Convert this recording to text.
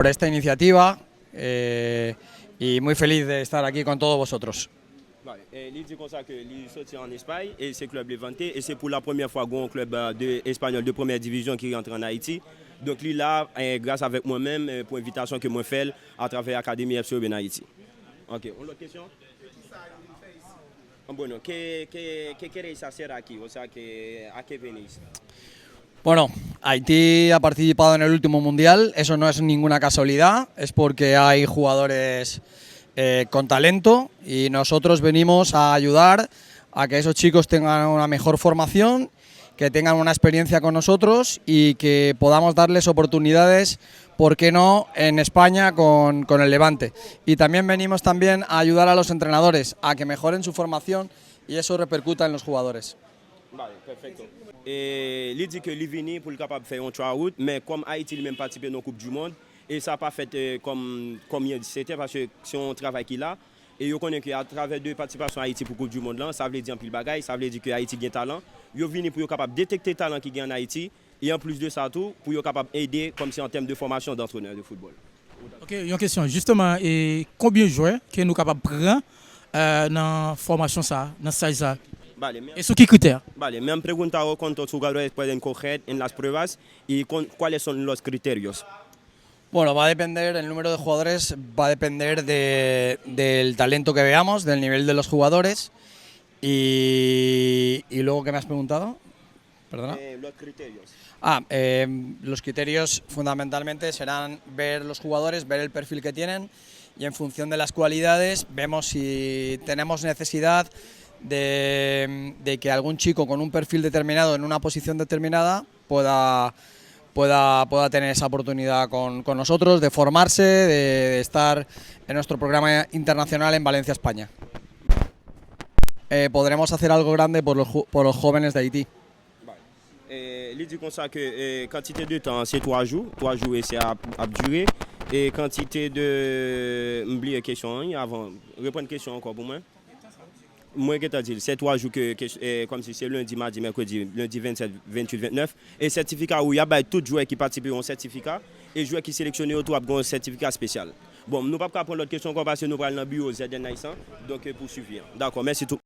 por esta iniciativa y muy feliz de estar aquí con todos vosotros. Il dit comme ça que il sorti en Espagne et c'est club Levante et c'est pour la première fois qu'on club espagnol de première division qui rentre en Haïti. Donc lui là, grâce avec moi-même pour l'invitation que moi fais à travers l'Académie FC en Haïti. Ok, on a une question? Bueno, ¿qué queréis hacer aquí? O sea, ¿a qué venís? Bueno, Haití ha participado en el último mundial, eso no es ninguna casualidad, es porque hay jugadores con talento y nosotros venimos a ayudar a que esos chicos tengan una mejor formación, que tengan una experiencia con nosotros y que podamos darles oportunidades, ¿por qué no?, en España con el Levante. Y también venimos a ayudar a los entrenadores a que mejoren su formación y eso repercuta en los jugadores. Vale, perfecto. Il dit que lui venu pour le capable de faire un try-out, mais comme Haïti lui-même participé dans la Coupe du Monde, et ça n'a pas fait comme c'était parce que c'est un travail qu'il a. Et je connais qu'à travers deux participations à Haïti pour la Coupe du Monde, ça veut dire un pile bagaille, ça veut dire que Haïti a un talent. Il est venu pour être capable de détecter le talent qu'il y a en Haïti et en plus de ça tout, pour être capable d'aider comme c'est en termes de formation d'entraîneur de football. Ok, une question justement, et combien de joueurs que nous sommes capables de prendre dans la formation, dans le stage ça? Vale, ¿Y qué critérios? Vale, me han preguntado cuántos jugadores pueden coger en las pruebas y cuáles son los criterios. Bueno, va a depender, el número de jugadores va a depender del talento que veamos, del nivel de los jugadores y luego, ¿qué me has preguntado? ¿Perdona? Los criterios. Los criterios fundamentalmente serán ver los jugadores, ver el perfil que tienen y en función de las cualidades vemos si tenemos necesidad de que algún chico con un perfil determinado en una posición determinada pueda tener esa oportunidad con nosotros, de formarse, de estar en nuestro programa internacional en Valencia, España. Podremos hacer algo grande por los jóvenes de Haití. Il dit comme ça que quantité de temps c'est 3 jours et c'est à durer et quantité de m'oublier question avant répondre question encore pour moi. Moi qui t'a dit c'est 3 jours que comme si c'est lundi, mardi, mercredi, lundi 27, 28, 29 et certificat où il y a tout joueur qui participe au certificat et joueur qui sélectionné autour a un certificat spécial. Bon, nous pas prendre l'autre question parce que nous parlons dans le bureau ZN Naïsan donc pour suivre. D'accord, merci tout.